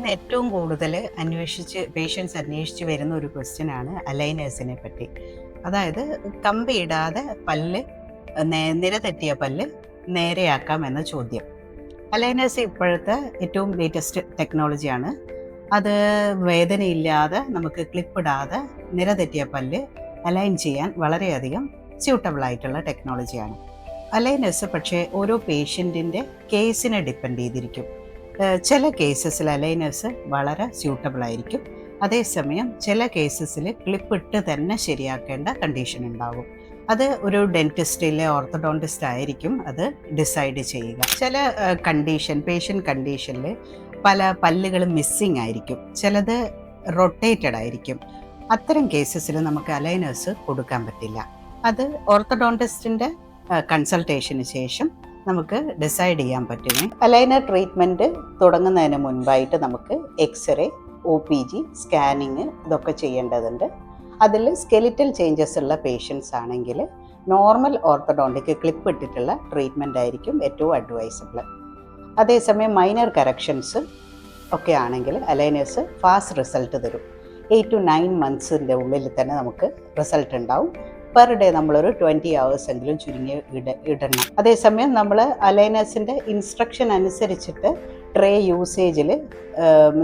ഇന്ന് ഏറ്റവും കൂടുതൽ പേഷ്യൻസ് അന്വേഷിച്ച് വരുന്ന ഒരു ക്വസ്റ്റ്യൻ ആണ് അലൈനേഴ്സിനെ പറ്റി. അതായത് കമ്പിയിടാതെ പല്ല് നിരതെറ്റിയ പല്ല് നേരെയാക്കാം എന്ന ചോദ്യം. അലൈനേഴ്സ് ഇപ്പോഴത്തെ ഏറ്റവും ലേറ്റസ്റ്റ് ടെക്നോളജിയാണ്. അത് വേദനയില്ലാതെ നമുക്ക് ക്ലിപ്പിടാതെ നിരതെറ്റിയ പല്ല് അലൈൻ ചെയ്യാൻ വളരെയധികം സ്യൂട്ടബിൾ ആയിട്ടുള്ള ടെക്നോളജിയാണ്. അലൈനേഴ്സ് പക്ഷേ ഓരോ പേഷ്യൻറ്റിൻ്റെ കേസിനെ ഡിപ്പെൻഡ് ചെയ്തിരിക്കും. ചില കേസസിൽ അലൈനേഴ്സ് വളരെ സ്യൂട്ടബിൾ ആയിരിക്കും. അതേസമയം ചില കേസസിൽ ക്ലിപ്പിട്ട് തന്നെ ശരിയാക്കേണ്ട കണ്ടീഷൻ ഉണ്ടാകും. അത് ഒരു ഡെൻറ്റിസ്റ്റിലെ ഓർത്തഡോണ്ടിസ്റ്റ് ആയിരിക്കും അത് ഡിസൈഡ് ചെയ്യുക. ചില പേഷ്യൻ്റ് കണ്ടീഷനിൽ പല പല്ലുകൾ മിസ്സിങ് ആയിരിക്കും, ചിലത് റൊട്ടേറ്റഡ് ആയിരിക്കും. അത്തരം കേസസിൽ നമുക്ക് അലൈനേഴ്സ് കൊടുക്കാൻ പറ്റില്ല. അത് ഓർത്തഡോണ്ടിസ്റ്റിൻ്റെ കൺസൾട്ടേഷന് ശേഷം നമുക്ക് ഡിസൈഡ് ചെയ്യാൻ പറ്റും. അലൈനർ ട്രീറ്റ്മെൻറ്റ് തുടങ്ങുന്നതിന് മുൻപായിട്ട് നമുക്ക് എക്സ്റേ, OPG, സ്കാനിങ് ഇതൊക്കെ ചെയ്യേണ്ടതുണ്ട്. അതിൽ സ്കെലിറ്റൽ ചേഞ്ചസ് ഉള്ള പേഷ്യൻസ് ആണെങ്കിൽ നോർമൽ ഓർത്തഡോണ്ടിക് ക്ലിപ്പ് ഇട്ടിട്ടുള്ള ട്രീറ്റ്മെൻ്റ് ആയിരിക്കും ഏറ്റവും അഡ്വൈസബിൾ. അതേസമയം മൈനർ കറക്ഷൻസ് ഒക്കെ ആണെങ്കിൽ അലൈനേഴ്സ് ഫാസ്റ്റ് റിസൾട്ട് തരും. 8 to 9 months ഉള്ളിൽ തന്നെ നമുക്ക് റിസൾട്ട് ഉണ്ടാവും. പെർ ഡേ നമ്മളൊരു 20 hours എങ്കിലും ചുരുങ്ങി ഇടണം. അതേസമയം നമ്മൾ അലൈനേഴ്സിൻ്റെ ഇൻസ്ട്രക്ഷൻ അനുസരിച്ചിട്ട് ട്രേ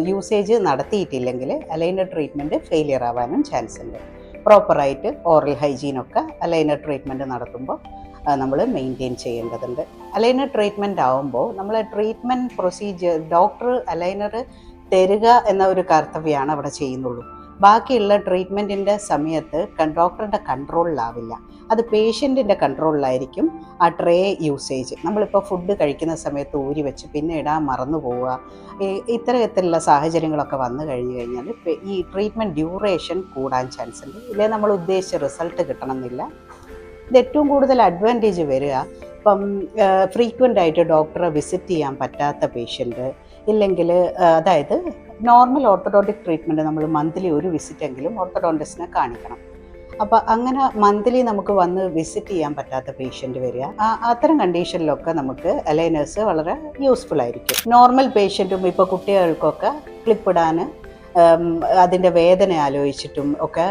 യൂസേജ് നടത്തിയിട്ടില്ലെങ്കിൽ അലൈനർ ട്രീറ്റ്മെൻറ്റ് ഫെയിലിയർ ആവാനും ചാൻസ് ഉണ്ട്. പ്രോപ്പറായിട്ട് ഓറൽ ഹൈജീനൊക്കെ അലൈനർ ട്രീറ്റ്മെൻറ്റ് നടത്തുമ്പോൾ നമ്മൾ മെയിൻറ്റെയിൻ ചെയ്യേണ്ടതുണ്ട്. അലൈനർ ട്രീറ്റ്മെൻറ്റ് ആവുമ്പോൾ നമ്മൾ ട്രീറ്റ്മെൻറ്റ് പ്രൊസീജിയർ ഡോക്ടർ അലൈനർ തരിക എന്ന ഒരു കർത്തവ്യമാണ് അവിടെ ചെയ്യുന്നുള്ളൂ. ബാക്കിയുള്ള ട്രീറ്റ്മെൻറ്റിൻ്റെ സമയത്ത് ഡോക്ടറുടെ കൺട്രോളിലാവില്ല, അത് പേഷ്യൻറ്റിൻ്റെ കൺട്രോളിലായിരിക്കും. ആ ട്രേ യൂസേജ് നമ്മളിപ്പോൾ ഫുഡ് കഴിക്കുന്ന സമയത്ത് ഊരി വെച്ച് പിന്നെ ഇടാൻ മറന്നു പോവുക, ഇത്തരത്തിലുള്ള സാഹചര്യങ്ങളൊക്കെ വന്നു കഴിഞ്ഞാൽ ഈ ട്രീറ്റ്മെൻറ്റ് ഡ്യൂറേഷൻ കൂടാൻ ചാൻസ് ഉണ്ട്. ഇല്ലേ നമ്മൾ ഉദ്ദേശിച്ച റിസൾട്ട് കിട്ടണമെന്നില്ല. ഇത് ഏറ്റവും കൂടുതൽ അഡ്വാൻറ്റേജ് വരിക ഇപ്പം ഫ്രീക്വൻ്റ് ആയിട്ട് ഡോക്ടറെ വിസിറ്റ് ചെയ്യാൻ പറ്റാത്ത പേഷ്യൻ്റ് ഇല്ലെങ്കിൽ, അതായത് നോർമൽ ഓർത്തഡോണ്ടിക് ട്രീറ്റ്മെൻറ്റ് നമ്മൾ മന്ത്ലി ഒരു വിസിറ്റെങ്കിലും ഓർത്തഡോണ്ടിസ്റ്റിനെ കാണിക്കണം. അപ്പോൾ അങ്ങനെ മന്ത്ലി നമുക്ക് വന്ന് വിസിറ്റ് ചെയ്യാൻ പറ്റാത്ത പേഷ്യൻ്റ് വരിക, അത്തരം കണ്ടീഷനിലൊക്കെ നമുക്ക് അലൈനേഴ്സ് വളരെ യൂസ്ഫുൾ ആയിരിക്കും. നോർമൽ പേഷ്യൻറ്റും ഇപ്പോൾ കുട്ടികൾക്കൊക്കെ ക്ലിപ്പിടാൻ അതിൻ്റെ വേദന ആലോചിച്ചിട്ടും ഒക്കെ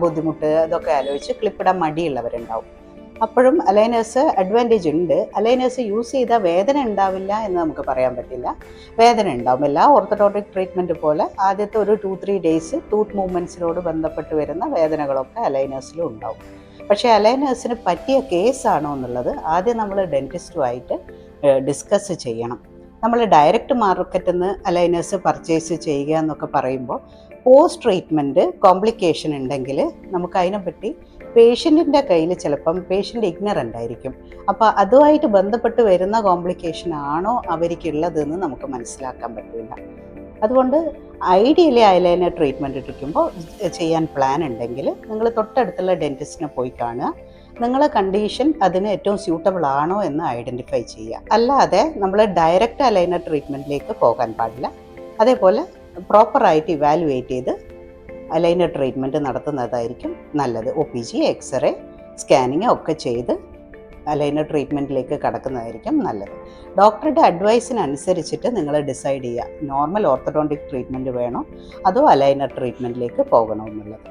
ബുദ്ധിമുട്ട് അതൊക്കെ ആലോചിച്ച് ക്ലിപ്പിടാൻ മടിയുള്ളവരുണ്ടാവും. അപ്പോഴും അലൈനേഴ്സ് അഡ്വാൻറ്റേജ് ഉണ്ട്. അലൈനേഴ്സ് യൂസ് ചെയ്താൽ വേദന ഉണ്ടാവില്ല എന്ന് നമുക്ക് പറയാൻ പറ്റില്ല, വേദന ഉണ്ടാവും. എല്ലാ ഓർത്തഡോണ്ടിക് ട്രീറ്റ്മെൻറ്റ് പോലെ ആദ്യത്തെ ഒരു 2-3 days ടൂത്ത് മൂവ്മെൻറ്റ്സിനോട് ബന്ധപ്പെട്ട് വരുന്ന വേദനകളൊക്കെ അലൈനേഴ്സിലും ഉണ്ടാവും. പക്ഷേ അലൈനേഴ്സിന് പറ്റിയ കേസാണോ എന്നുള്ളത് ആദ്യം നമ്മൾ ഡെൻറ്റിസ്റ്റുമായിട്ട് ഡിസ്കസ് ചെയ്യണം. നമ്മൾ ഡയറക്റ്റ് മാർക്കറ്റിൽ നിന്ന് അലൈനേഴ്സ് പർച്ചേസ് ചെയ്യുക എന്നൊക്കെ പറയുമ്പോൾ പോസ്റ്റ് ട്രീറ്റ്മെൻറ്റ് കോംപ്ലിക്കേഷൻ ഉണ്ടെങ്കിൽ നമുക്ക് അതിനെപ്പറ്റി പേഷ്യൻറ്റിൻ്റെ കയ്യിൽ ചിലപ്പം പേഷ്യൻ്റ് ഇഗ്നറൻ്റ് ആയിരിക്കും. അപ്പോൾ അതുമായിട്ട് ബന്ധപ്പെട്ട് വരുന്ന കോംപ്ലിക്കേഷൻ ആണോ അവർക്കുള്ളതെന്ന് നമുക്ക് മനസ്സിലാക്കാൻ പറ്റില്ല. അതുകൊണ്ട് ഐഡിയലി ഐലൈനർ ട്രീറ്റ്മെൻറ്റ് എടുക്കുമ്പോൾ ചെയ്യാൻ പ്ലാൻ ഉണ്ടെങ്കിൽ നിങ്ങൾ തൊട്ടടുത്തുള്ള ഡെൻറ്റിസ്റ്റിനെ പോയി കാണുക. നിങ്ങളെ കണ്ടീഷൻ അതിന് ഏറ്റവും സ്യൂട്ടബിൾ ആണോ എന്ന് ഐഡൻറ്റിഫൈ ചെയ്യുക. അല്ലാതെ നമ്മൾ ഡയറക്റ്റ് അലൈനർ ട്രീറ്റ്മെൻറ്റിലേക്ക് പോകാൻ പാടില്ല. അതേപോലെ പ്രോപ്പറായിട്ട് ഇവാലുവേറ്റ് ചെയ്ത് അലൈനർ ട്രീറ്റ്മെൻറ്റ് നടത്തുന്നതായിരിക്കും നല്ലത്. OPG, എക്സ്റേ, സ്കാനിങ് ഒക്കെ ചെയ്ത് അലൈനർ ട്രീറ്റ്മെൻറ്റിലേക്ക് കടക്കുന്നതായിരിക്കും നല്ലത്. ഡോക്ടറുടെ അഡ്വൈസിനനുസരിച്ചിട്ട് നിങ്ങൾ ഡിസൈഡ് ചെയ്യുക നോർമൽ ഓർത്തഡോണ്ടിക് ട്രീറ്റ്മെൻറ്റ് വേണോ അതോ അലൈനർ ട്രീറ്റ്മെൻറ്റിലേക്ക് പോകണോ എന്നുള്ളത്.